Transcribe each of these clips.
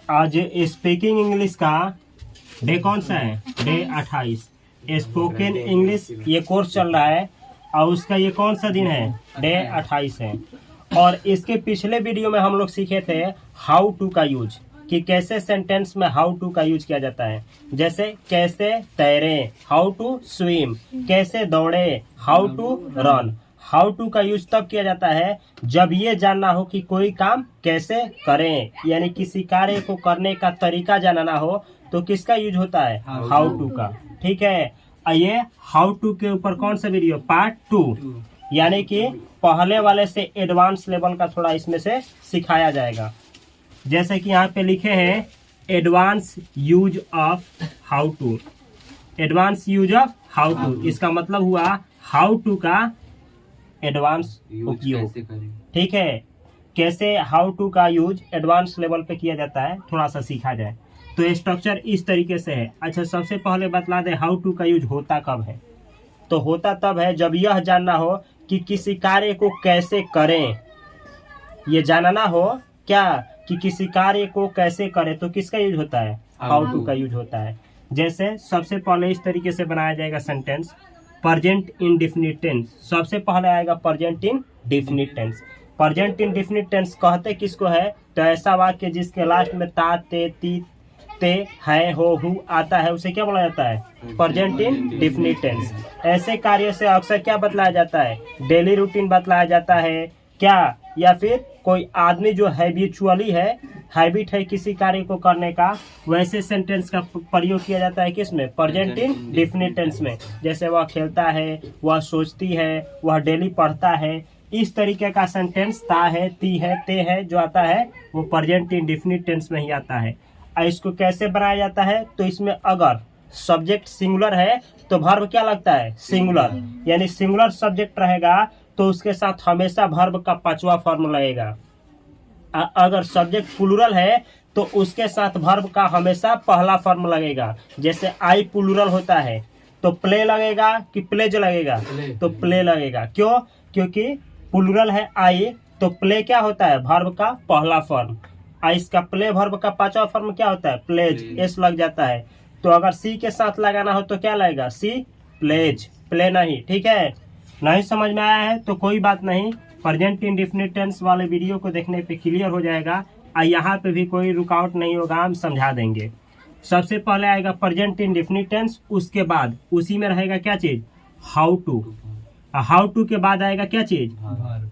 आज speaking English का day कौन सा है? डे 28। स्पोकन इंग्लिश ये कोर्स चल रहा है और उसका ये कौन सा दिन है? डे 28 है। और इसके पिछले वीडियो में हम लोग सीखे थे हाउ टू का यूज, कि कैसे सेंटेंस में हाउ टू का यूज किया जाता है। जैसे कैसे तैरें, हाउ टू स्विम, कैसे दौड़े, how to run. How to का यूज तब किया जाता है जब ये जानना हो कि कोई काम कैसे करें, यानी किसी कार्य को करने का तरीका जानना हो तो किसका यूज होता है? हाउ टू का। ठीक है, ये हाउ टू के ऊपर कौन सा वीडियो? पार्ट 2, यानी कि पहले वाले से एडवांस लेवल का थोड़ा इसमें से सिखाया जाएगा। जैसे कि यहाँ पे लिखे हैं advance use of how to. Advance use of how to, इसका मतलब हुआ हाउ टू का एडवांस उपयोग। ठीक है, कैसे हाउ टू का यूज एडवांस लेवल पे किया जाता है थोड़ा सा सीखा जाए। तो स्ट्रक्चर इस तरीके से है। अच्छा, सबसे पहले बतला दे हाउ टू का यूज होता कब है। तो होता तब है जब यह जानना हो कि किसी कार्य को कैसे करें। ये जानना हो क्या कि किसी कार्य को कैसे करें तो किसका यूज होता है? हाउ टू का यूज होता है। जैसे सबसे पहले इस तरीके से बनाया जाएगा सेंटेंस, प्रेजेंट इंडेफिनिट टेंस। सबसे पहले आएगा present indefinite tense. Present indefinite tense कहते किसको है? तो ऐसा वाक्य जिसके लास्ट में ता, ते, ती, ते, है, हो, हु आता है उसे क्या बोला जाता है? Present indefinite tense. ऐसे कार्य से अक्सर क्या बतलाया जाता है? डेली रूटीन बतलाया जाता है क्या, या फिर कोई आदमी जो हैबिचुअली है, हैबिट है किसी कार्य को करने का, वैसे सेंटेंस का प्रयोग किया जाता है किसमें? प्रेजेंट इंडेफिनिट टेंस में। जैसे वह खेलता है, वह सोचती है, वह डेली पढ़ता है। इस तरीके का सेंटेंस ता है, ती है, ते है जो आता है वो प्रेजेंट इंडेफिनिट टेंस में ही आता है। और इसको कैसे बनाया जाता है? तो इसमें अगर सब्जेक्ट सिंगुलर है तो वर्ब क्या लगता है? सिंगुलर, यानी सिंगुलर सब्जेक्ट रहेगा तो उसके साथ हमेशा वर्ब का 5वां फॉर्म लगेगा। अगर सब्जेक्ट प्लूरल है तो उसके साथ वर्ब का हमेशा पहला फॉर्म लगेगा। जैसे आई प्लूरल होता है तो प्ले लगेगा कि प्लेज लगेगा? तो प्ले लगेगा। क्यों? क्योंकि प्लूरल है आई, तो प्ले क्या होता है? वर्ब का पहला फॉर्म। इसका प्ले वर्ब का 5वां फॉर्म क्या होता है? प्लेज, एस लग जाता है। तो अगर सी के साथ लगाना हो तो क्या लगेगा? सी प्लेज, प्ले नहीं। ठीक है, नहीं समझ में आया है तो कोई बात नहीं, प्रेजेंट इंडेफिनिट टेंस वाले वीडियो को देखने पे क्लियर हो जाएगा। यहाँ पे भी कोई रुकावट नहीं होगा, हम समझा देंगे। सबसे पहले आएगा प्रेजेंट इंडेफिनिट टेंस, उसके बाद उसी में रहेगा क्या चीज? How to. हाउ टू के बाद आएगा क्या चीज?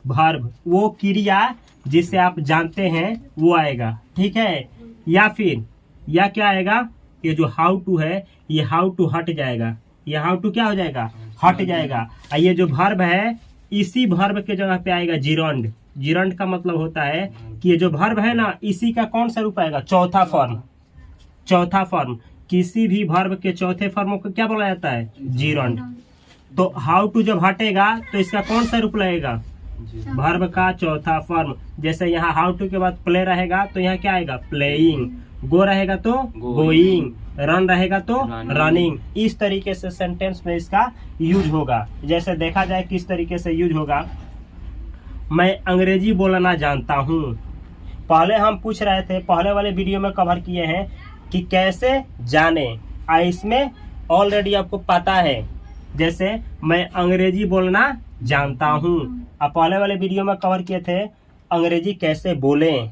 वर्ब, वो क्रिया जिसे आप जानते हैं वो आएगा। ठीक है, या फिर या क्या आएगा? ये जो हाउ टू है ये हाउ टू हट जाएगा। ये हाउ टू क्या हो जाएगा? हट जाएगा। ये जो वर्ब है इसी वर्ब के जगह पे आएगा जिरंड। जिरंड का मतलब होता है कि ये जो वर्ब है ना, इसी का कौन सा रूप आएगा? चौथा फॉर्म। चौथा फॉर्म, किसी भी वर्ब के चौथे फॉर्म को क्या बोला जाता है? जिरंड। तो हाउ टू जब हटेगा तो इसका कौन सा रूप लगेगा? वर्ब का चौथा फॉर्म। जैसे यहाँ हाउ टू के बाद प्ले रहेगा तो यहाँ क्या आएगा? प्लेइंग। गो रहेगा तो गोइंग, रन रहेगा तो रनिंग। इस तरीके से सेंटेंस में इसका यूज होगा। जैसे देखा जाए किस तरीके से यूज होगा, मैं अंग्रेजी बोलना जानता हूँ। पहले हम पूछ रहे थे, पहले वाले वीडियो में कवर किए हैं कि कैसे जाने, इसमें ऑलरेडी आपको पता है। जैसे मैं अंग्रेजी बोलना जानता हूँ, अब पहले वाले वीडियो में कवर किए थे अंग्रेजी कैसे बोलें,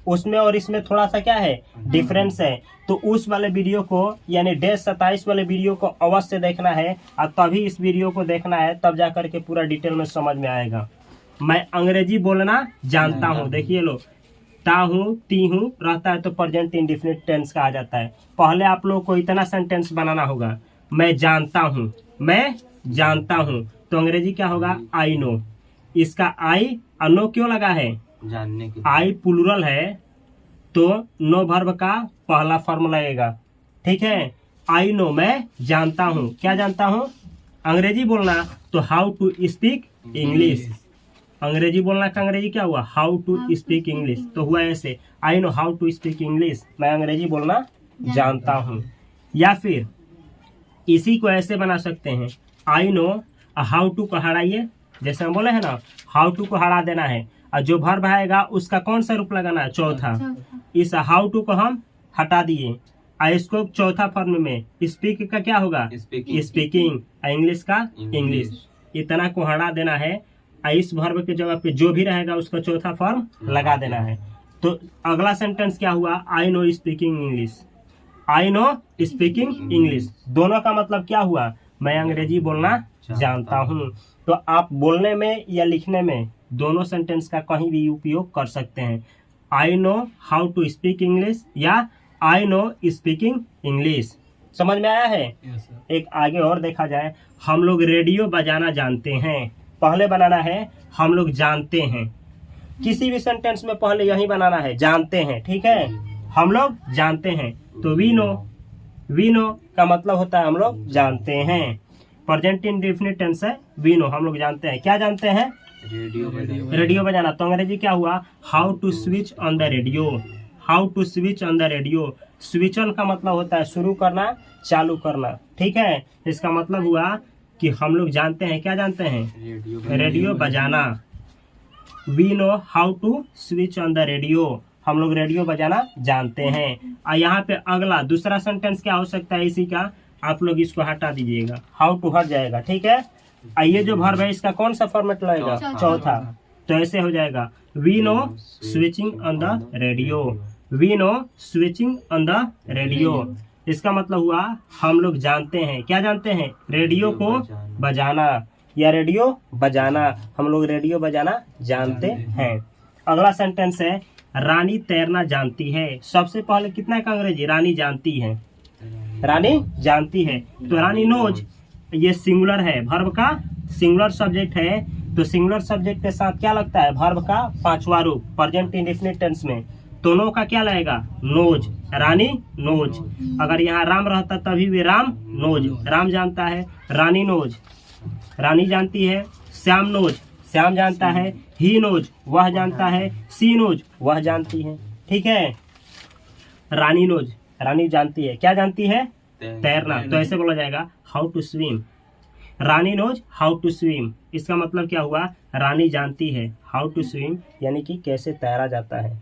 उसमें और इसमें थोड़ा सा क्या है? डिफरेंस है। तो उस वाले वीडियो को यानी डे 27 वाले वीडियो को अवश्य देखना है, और तभी इस वीडियो को देखना है, तब जाकर के पूरा डिटेल में समझ में आएगा। मैं अंग्रेजी बोलना जानता हूँ, देखिए लो, ता हूँ, ती हूँ रहता है तो प्रेजेंट इंडेफिनिट टेंस का आ जाता है। पहले आप लोग को इतना सेंटेंस बनाना होगा, मैं जानता हूँ, मैं जानता हूँ, तो अंग्रेजी क्या होगा? I know. इसका आई और नो क्यों लगा है? जानने के। आई प्लूरल है तो नो वर्ब का पहला फॉर्म लगेगा। ठीक है, आई नो, मैं जानता हूँ। क्या जानता हूँ? अंग्रेजी बोलना। तो हाउ टू स्पीक इंग्लिश। अंग्रेजी बोलना का अंग्रेजी क्या हुआ? How to speak English. तो हुआ ऐसे, I know how to speak English, मैं अंग्रेजी बोलना जानता हूँ। या फिर इसी को ऐसे बना सकते हैं, आई नो हाउ टू को हटाइए। जैसे हम बोले हैं ना, हाउ टू को हटा देना है, और जो वर्ब आएगा उसका कौन सा रूप लगाना है, चौथा। इस हाउ टू को हम हटा दिए, और इसको चौथा फॉर्म में स्पीक का क्या होगा, स्पीकिंग, इंग्लिश का इंग्लिश, इतना को हटा देना है। इस वर्ब के जगह पे जो भी रहेगा उसका चौथा फॉर्म लगा देना है। तो अगला सेंटेंस क्या हुआ, I know speaking English, I know speaking English, दोनों का मतलब क्या हुआ, मैं अंग्रेजी बोलना जानता हूँ। तो आप बोलने में या लिखने में दोनों सेंटेंस का कहीं भी उपयोग कर सकते हैं। I know how to speak English या आई नो स्पीकिंग इंग्लिश। समझ में आया है? एक आगे और देखा जाए, हम लोग रेडियो बजाना जानते हैं। पहले बनाना है हम लोग जानते हैं, किसी भी सेंटेंस में पहले यही बनाना है, जानते हैं, ठीक है, हम लोग जानते हैं। तो वी नो, वी नो का मतलब होता है हम लोग जानते हैं। प्रेजेंट इंडेफिनिट टेंस है वी नो, हम लोग जानते हैं। क्या जानते हैं, रेडियो बजाना। तो अंग्रेजी क्या हुआ, how to switch on the radio, how to switch on the radio. Switch on का मतलब होता है शुरू करना, चालू करना, ठीक है। इसका मतलब हुआ कि हम लोग जानते हैं, क्या जानते हैं, रेडियो बजाना। We know how to switch on the radio, हम लोग रेडियो बजाना जानते हैं। और यहाँ पे अगला दूसरा सेंटेंस क्या हो सकता है इसी का, आप लोग इसको हटा दीजिएगा, हाउ टू हट जाएगा, ठीक है। ये जो वर्ब है इसका कौन सा फॉर्मेट लगेगा, चौथा। तो ऐसे हो जाएगा, we know switching on the radio, we know switching on the radio. इसका मतलब हुआ हम लोग जानते हैं, क्या जानते हैं, रेडियो को बजाना या रेडियो बजाना, हम लोग रेडियो बजाना जानते हैं। अगला सेंटेंस है, रानी तैरना जानती है। सबसे पहले कितना का अंग्रेजी, रानी जानती है, रानी जानती है। तो रानी नोज, ये सिंगुलर है, वर्ब का सिंगुलर सब्जेक्ट है। तो सिंगुलर सब्जेक्ट के साथ क्या लगता है, वर्ब का पांचवा रूप प्रेजेंट इंडेफिनिट टेंस में दोनों का क्या लगेगा, नोज, रानी नोज। अगर यहाँ राम रहता तभी भी राम नोज, राम जानता है, रानी नोज, रानी जानती है। श्याम नोज, श्याम जानता है। ही नोज, वह जानता है। सी नोज, वह जानती है, ठीक है। रानी नोज, रानी जानती है, क्या जानती है, तैरना। तो ऐसे बोला जाएगा, how to swim. Rani knows how to swim, इसका मतलब क्या हुआ, रानी जानती है हाउ टू स्विम, यानी कि कैसे तैरा जाता है।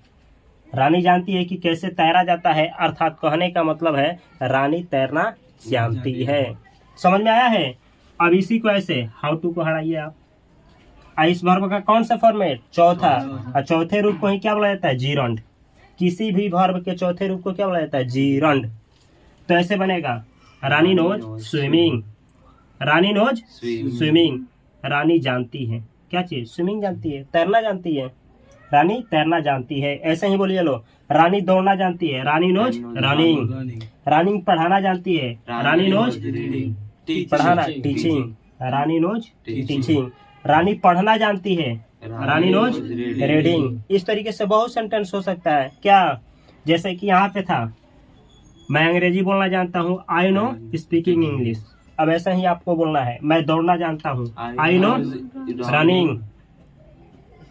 रानी जानती है कि कैसे तैरा जाता है, अर्थात कहने का मतलब है रानी तैरना जानती है। समझ में आया है? अब इसी को ऐसे हाउ टू को हटाइए आप। इस वर्ब का कौन सा फॉर्मेट, चौथा। और चौथे रूप को ही क्या बोला जाता है, जीरंड। किसी भी वर्ब के चौथे रूप को क्या बोला जाता है, जीरंड। तो ऐसे बनेगा, रानी नोज स्विमिंग, रानी नोज स्विमिंग, रानी जानती है क्या चीज, स्विमिंग जानती है, तैरना जानती है, रानी तैरना जानती है। ऐसे ही बोलिए लो, रानी दौड़ना जानती है, रानी नोज रनिंग, रानी पढ़ाना जानती है, रानी नोज पढ़ाना टीचिंग, रानी नोज टीचिंग, रानी पढ़ना जानती है, रानी नोज रीडिंग। इस तरीके से बहुत सेंटेंस हो सकता है क्या, जैसे कि यहाँ पे था, मैं अंग्रेजी बोलना जानता हूँ, आई नो स्पीकिंग इंग्लिश। अब ऐसा ही आपको बोलना है, मैं दौड़ना जानता हूँ, I know running,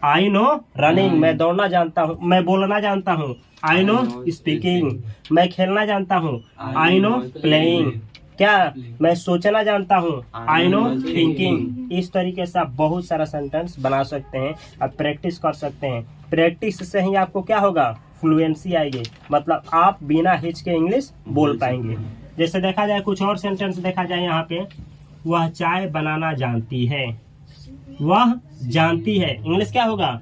I know running, मैं दौड़ना जानता हूँ। मैं बोलना जानता हूँ, आई नो स्पीकिंग। मैं खेलना जानता हूँ, आई नो प्लेइंग। क्या, मैं सोचना जानता हूँ, आई नो थिंकिंग। इस तरीके से आप बहुत सारा सेंटेंस बना सकते हैं, आप प्रैक्टिस कर सकते हैं। प्रैक्टिस से ही आपको क्या होगा, फ्लुएंसी आएगी, मतलब आप बिना हिच के इंग्लिश बोल पाएंगे। जैसे देखा जाए कुछ और सेंटेंस देखा जाए यहाँ पे, वह चाय बनाना जानती है, वह जानती है, इंग्लिश क्या होगा,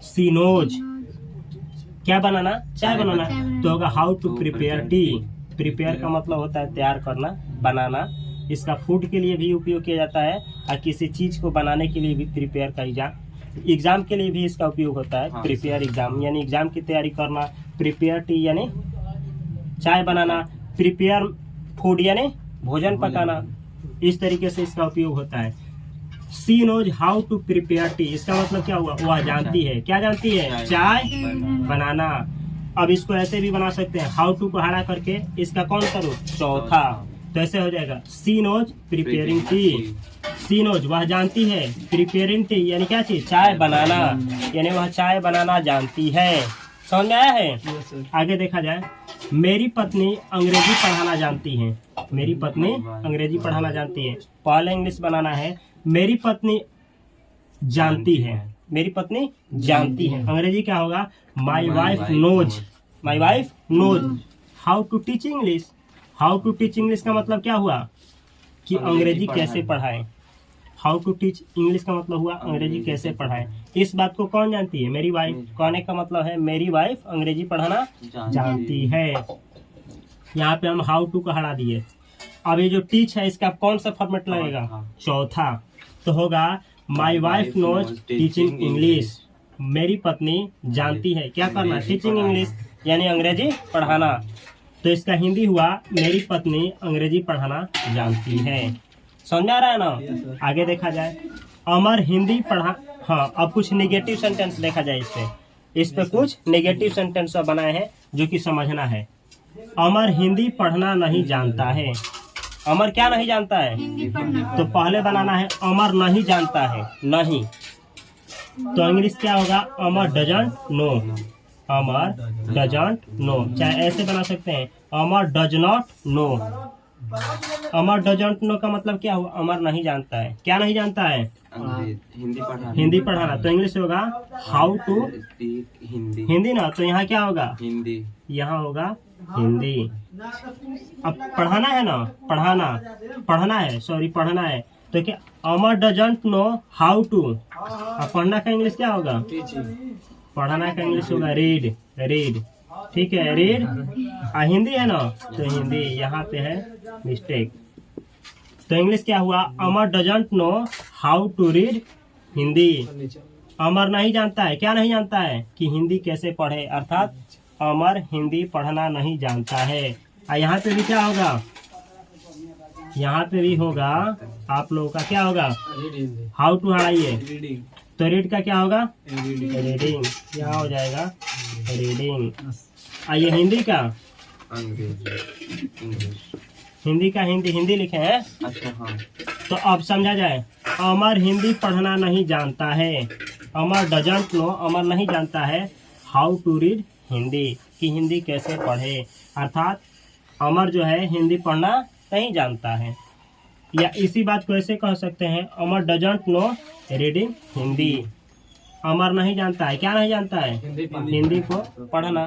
सी नोज। क्या बनाना, चाय बनाना, तो होगा how to prepare tea. Prepare का मतलब होता है तैयार करना, बनाना। इसका फूड के लिए भी उपयोग किया जाता है और किसी चीज को बनाने के लिए भी प्रिपेयर का एग्जाम के लिए भी इसका उपयोग होता है। प्रिपेयर एग्जाम यानी एग्जाम की तैयारी करना, प्रिपेयर टी यानी चाय बनाना, प्रिपेयर फूड यानी भोजन पकाना। इस तरीके से इसका उपयोग होता है। See knows how to prepare tea, इसका मतलब क्या हुआ, वह जानती है, क्या जानती है, चाय बनाना। अब इसको ऐसे भी बना सकते हैं, हाउ टू को हटा करके इसका कौन सा रूप, चौथा। तो ऐसे हो जाएगा, सी नोज प्रिपेयरिंग टी, सी नोज वह जानती है, प्रिपेयरिंग टी यानी क्या चीज, चाय बनाना, यानी वह चाय बनाना जानती है। समझ में आया है? आगे देखा जाए, मेरी पत्नी अंग्रेजी पढ़ाना जानती है, मेरी पत्नी अंग्रेजी पढ़ाना जानती है। पहले इंग्लिश बनाना है, मेरी पत्नी जानती है, मेरी पत्नी जानती है। अंग्रेजी क्या होगा? My wife knows, my wife knows how to teach English. How to teach English का मतलब क्या हुआ कि अंग्रेजी कैसे पढ़ाएं। हाउ टू टीच इंग्लिश का मतलब हुआ अंग्रेजी कैसे पढ़ाएं। इस बात को कौन जानती है? मेरी वाइफ। कहने का मतलब है मेरी वाइफ अंग्रेजी पढ़ाना जानती है। यहाँ पे हम हाउ टू का हटा दिए। अब ये जो टीच है इसका कौन सा फॉर्मेट लगेगा? चौथा। तो होगा my wife knows teaching English. मेरी पत्नी जानती है क्या करना? टीचिंग इंग्लिश, यानी अंग्रेजी पढ़ाना। तो इसका हिंदी हुआ मेरी पत्नी अंग्रेजी पढ़ाना जानती है। समझ आ रहा है ना? आगे देखा जाए, अमर हिंदी पढ़ा। हाँ, अब कुछ नेगेटिव सेंटेंस देखा जाए। इस पे कुछ नेगेटिव सेंटेंस बनाए हैं जो कि समझना है। अमर हिंदी पढ़ना नहीं जानता है। अमर क्या नहीं जानता है? तो पहले बनाना है अमर नहीं जानता है, नहीं। तो इंग्लिश क्या होगा? Amar doesn't know. Amar doesn't know, चाहे ऐसे बना सकते हैं Amar does not know. Amar doesn't know का मतलब क्या हुआ? अमर नहीं जानता है। क्या नहीं जानता है? हिंदी पढ़ाना। तो इंग्लिश होगा हाउ टू हिंदी ना, तो यहाँ क्या होगा? हिंदी। यहाँ होगा हिंदी। अब पढ़ाना है ना, पढ़ना है। तो क्या अमर डजंट नो हाउ टू। अब पढ़ना का इंग्लिश क्या होगा? पढ़ना का इंग्लिश होगा रीड। ठीक है, रीड। हिंदी है ना, तो हिंदी। यहाँ पे है मिस्टेक। तो इंग्लिश क्या हुआ? Amar doesn't know how to read Hindi. Amar नहीं जानता है। क्या नहीं जानता है? कि हिंदी कैसे पढ़े, अर्थात अमर हिंदी पढ़ना नहीं जानता है। यहाँ पे भी क्या होगा? यहाँ पे भी होगा आप लोगों का क्या होगा? हाउ टू हटाइए, तो रीड का क्या होगा? रीडिंग। यहाँ हो जाएगा रीडिंग। ये हिंदी का हिंदी लिखे हैं। अच्छा, हाँ। तो अब समझा जाए, अमर हिंदी पढ़ना नहीं जानता है। अमर डजंट नो, अमर नहीं जानता है हाउ टू रीड हिंदी, कि हिंदी कैसे पढ़े। अर्थात अमर जो है हिंदी पढ़ना नहीं जानता है। या इसी बात को ऐसे कह सकते हैं, अमर doesn't no reading Hindi. Amar नहीं जानता है। क्या नहीं जानता है? हिंदी को पढ़ना।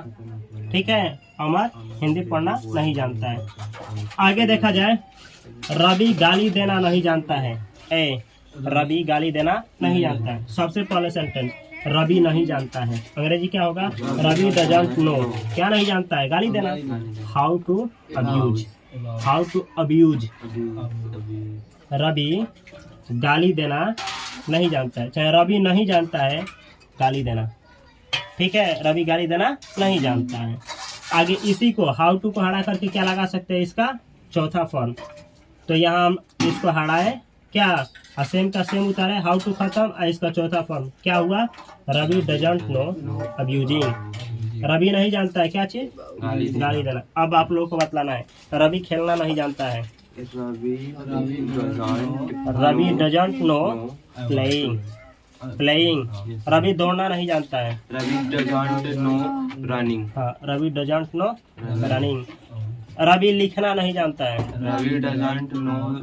ठीक है, अमर हिंदी पढ़ना नहीं जानता है। आगे देखा जाए, रवि गाली देना नहीं जानता है। रवि गाली देना नहीं जानता है। सबसे पहले सेंटेंस रवि नहीं जानता है, अंग्रेजी क्या होगा? Ravi doesn't know. क्या नहीं जानता है? गाली देना। How to abuse, how to abuse. Ravi गाली देना नहीं जानता है, चाहे रवि नहीं जानता है गाली देना। ठीक है, रवि गाली देना नहीं जानता है। आगे इसी को हाउ टू को हटा करके क्या लगा सकते हैं? इसका चौथा फॉर्म। तो यहाँ हम इसको हटाए, क्या सेम का सेम उतारे, हाउ टू खत्म। इसका चौथा फॉर्म क्या हुआ? Ravi doesn't know abusing. Ravi नहीं जानता है क्या चीज? गाली देना। अब आप लोगों को बतलाना है, रवि खेलना नहीं जानता है। Ravi doesn't know playing. Ravi दौड़ना नहीं जानता है। Ravi doesn't know running. हाँ, Ravi doesn't know running. Ravi लिखना नहीं जानता है। Ravi doesn't know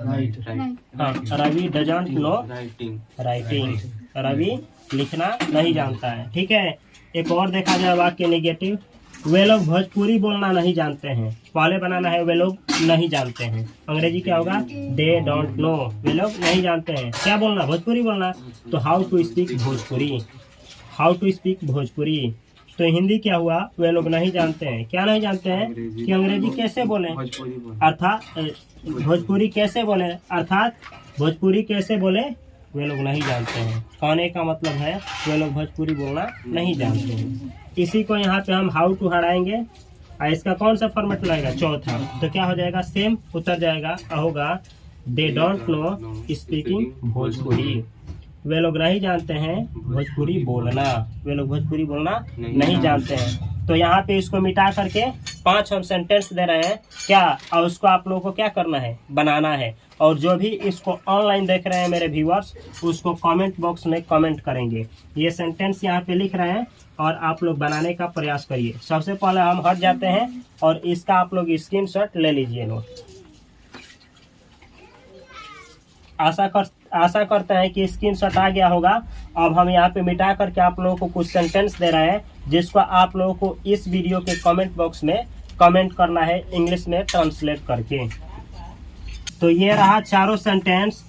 Ravi doesn't know writing. Ravi लिखना नहीं जानता है। ठीक है, एक और देखा जाए वाक्य नेगेटिव। वे लोग भोजपुरी बोलना नहीं जानते हैं। पहले बनाना है वे लोग नहीं जानते हैं, अंग्रेजी क्या होगा? They don't no. वे लोग नहीं जानते हैं क्या बोलना? भोजपुरी बोलना। तो how to speak Bhojpuri, how to speak Bhojpuri. तो हिंदी क्या हुआ? वे लोग नहीं जानते हैं। क्या नहीं जानते हैं? कि अंग्रेजी कैसे बोले, अर्थात भोजपुरी कैसे बोले, अर्थात भोजपुरी कैसे बोले वे लोग नहीं जानते हैं। कहने का मतलब है वे लोग भोजपुरी बोलना नहीं जानते हैं। इसी को यहाँ पे हम हाउ टू हटाएंगे और इसका कौन सा फॉर्मेट लगेगा? चौथा। तो क्या हो जाएगा? सेम उतर जाएगा, होगा they don't know speaking Bhojpuri. वे लोग नहीं जानते हैं भोजपुरी बोलना। वे लोग भोजपुरी बोलना नहीं जानते हैं। तो यहाँ पे इसको मिटा करके 5 हम सेंटेंस दे रहे हैं क्या, और उसको आप लोगों को क्या करना है? बनाना है। और जो भी इसको ऑनलाइन देख रहे हैं मेरे व्यूअर्स, उसको कमेंट बॉक्स में कमेंट करेंगे। ये सेंटेंस यहाँ पे लिख रहे हैं और आप लोग बनाने का प्रयास करिए। सबसे पहले हम हट जाते हैं और इसका आप लोग स्क्रीनशॉट ले लीजिए लो। आशा करते हैं कि स्क्रीनशॉट आ गया होगा अब हम यहाँ पे मिटा करके आप लोगों को कुछ सेंटेंस दे रहे हैं, जिसको आप लोगों को इस वीडियो के कमेंट बॉक्स में कमेंट करना है इंग्लिश में ट्रांसलेट करके। तो ये रहा चारों सेंटेंस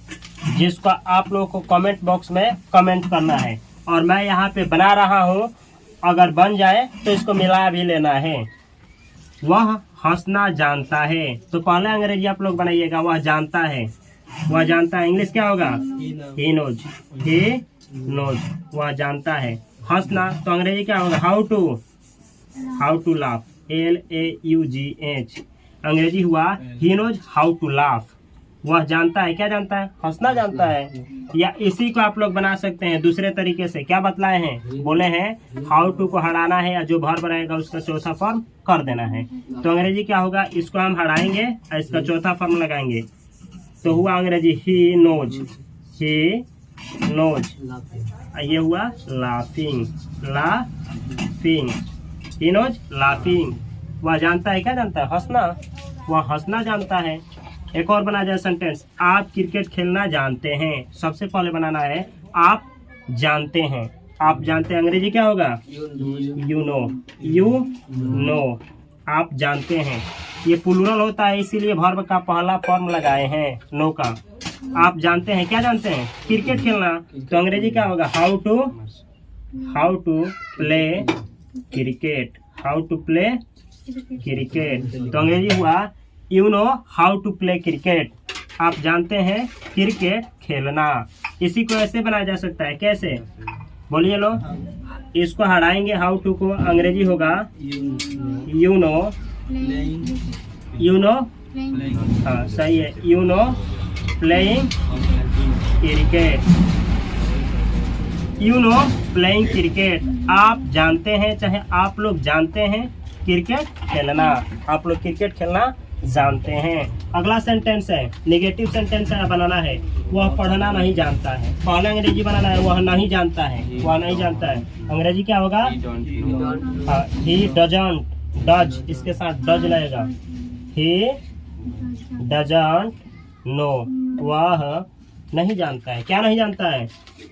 जिसको आप लोगों को कमेंट बॉक्स में कमेंट करना है, और मैं यहाँ पे बना रहा हूँ। अगर बन जाए तो इसको मिला भी लेना है। वह हंसना जानता है, तो पहले अंग्रेजी आप लोग बनाइएगा, वह जानता है। वह जानता है इंग्लिश क्या होगा? ही नोज, ही नोज, वह जानता है। हंसना तो अंग्रेजी क्या होगा? हाउ टू लाफ, LAUGH अंग्रेजी हुआ he knows how to laugh. वह जानता है, क्या जानता है? हंसना जानता है। या इसी को आप लोग बना सकते हैं दूसरे तरीके से। क्या बतलाए हैं? बोले हैं हाउ टू को हटाना है, या जो वर्ब रहेगा उसका चौथा फॉर्म कर देना है। तो अंग्रेजी क्या होगा? इसको हम हटाएंगे और इसका चौथा फॉर्म लगाएंगे, तो हुआ अंग्रेजी ही नोज, ही नोज। ये हुआ laughing, laughing, he knows laughing. वह जानता है, क्या जानता है? हंसना। वह हंसना जानता है। एक और बना जाए सेंटेंस, आप क्रिकेट खेलना जानते हैं। सबसे पहले बनाना है आप जानते हैं। आप जानते हैं अंग्रेजी क्या होगा? यू नो, यू नो, आप जानते हैं। ये प्लूरल होता है, इसीलिए वर्ब का पहला फॉर्म लगाए हैं नो का। आप जानते हैं, क्या जानते हैं? क्रिकेट खेलना। तो अंग्रेजी क्या होगा? How to play cricket, how to play cricket. तो अंग्रेजी हुआ you know how to play cricket. आप जानते हैं क्रिकेट खेलना। इसी को ऐसे बनाया जा सकता है, कैसे? बोलिए लो। इसको हटाएंगे हाउ टू को, अंग्रेजी होगा यू नो, यू नो, हाँ सही है, you know playing cricket, you know playing cricket. आप जानते हैं, चाहे आप लोग जानते हैं क्रिकेट खेलना। आप लोग क्रिकेट खेलना जानते हैं। अगला सेंटेंस है, नेगेटिव सेंटेंस है, बनाना है। वह पढ़ना नहीं जानता है। पहले अंग्रेजी बनाना है, वह नहीं जानता है, वह नहीं जानता है। अंग्रेजी क्या होगा? ही डजंट, डज इसके साथ डज लगेगा। ही डजंट नो, वह नहीं जानता है। क्या नहीं जानता है?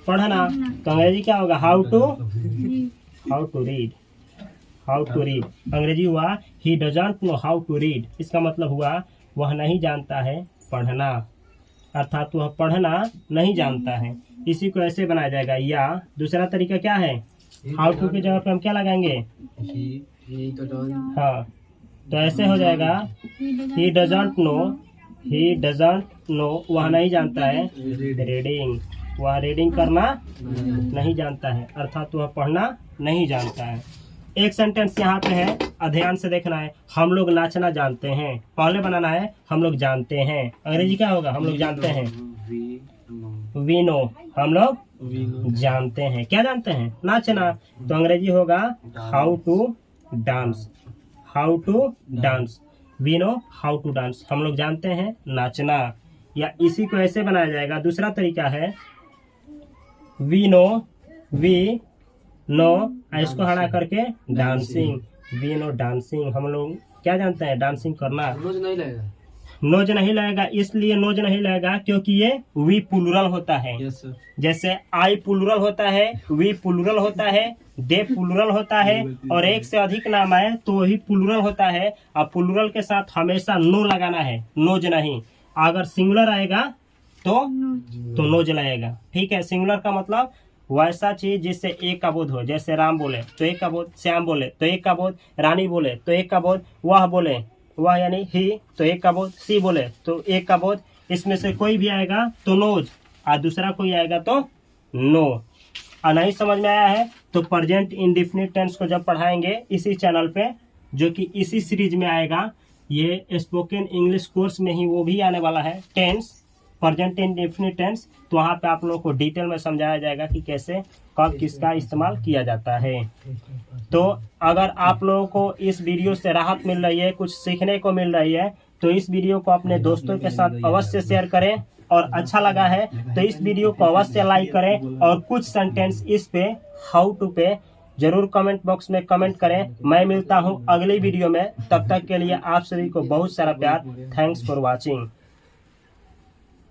पढ़ना। तो अंग्रेजी क्या होगा? How to read, how to read. अंग्रेजी हुआ he doesn't know how to read. इसका मतलब हुआ वह नहीं जानता है पढ़ना, अर्थात वह पढ़ना नहीं जानता है। इसी को ऐसे बनाया जाएगा। या दूसरा तरीका क्या है? हाउ टू के जगह पे हम क्या लगाएंगे? हाँ, तो ऐसे हो जाएगा ही doesn't no, he doesn't no, वह नहीं जानता है रीडिंग, वह रीडिंग करना नहीं जानता है, अर्थात वह पढ़ना नहीं जानता है। एक सेंटेंस यहाँ पे है, ध्यान से देखना है। हम लोग नाचना जानते हैं। पहले बनाना है हम लोग जानते हैं। अंग्रेजी क्या होगा? हम लोग जानते हैं, वी नो, हम लोग जानते हैं। क्या जानते हैं? नाचना। तो अंग्रेजी होगा how to dance, how to dance, we know how to dance. हम लोग जानते हैं नाचना। या इसी को ऐसे बनाया जाएगा। दूसरा तरीका है वी नो, वी नो, इसको हटा करके डांसिंग, वी नो डांसिंग। हम लोग क्या जानते हैं? डांसिंग करना। नोज नहीं लगेगा, इसलिए नोज नहीं लगेगा क्योंकि ये वी प्लूरल होता है। जैसे आई प्लूरल होता है, वी प्लूरल होता है, दे प्लूरल होता है, और एक से अधिक नाम आए तो वही प्लूरल होता है। अब प्लूरल के साथ हमेशा नो लगाना है, नोज नहीं। अगर सिंगुलर आएगा तो नोज लगेगा। ठीक है, सिंगुलर का मतलब वैसा चीज जिससे एक का बोध हो। जैसे राम बोले तो एक का बोध, श्याम बोले तो एक का बोध, रानी बोले तो एक का बोध, वह बोले, वह यानी ही तो एक का बोध, सी बोले तो एक का बोध। इसमें से कोई भी आएगा तो नोज, और दूसरा कोई आएगा तो नो। और नहीं समझ में आया है तो प्रेजेंट इंडेफिनिट टेंस को जब पढ़ाएंगे इसी चैनल पे, जो कि इसी सीरीज में आएगा, ये स्पोकन इंग्लिश कोर्स में ही वो भी आने वाला है, टेंस, प्रेजेंट इंडेफिनिट टेंस। तो वहाँ पे आप लोगों को डिटेल में समझाया जाएगा कि कैसे कब किसका इस्तेमाल किया जाता है। तो अगर आप लोगों को इस वीडियो से राहत मिल रही है, कुछ सीखने को मिल रही है, तो इस वीडियो को अपने दोस्तों के साथ अवश्य शेयर करें। और अच्छा लगा है तो इस वीडियो को अवश्य लाइक करें, और कुछ सेंटेंस इस पे हाउ टू पे जरूर कमेंट बॉक्स में कमेंट करें। मैं मिलता हूं अगली वीडियो में, तब तक के लिए आप सभी को बहुत सारा प्यार। Thanks for watching.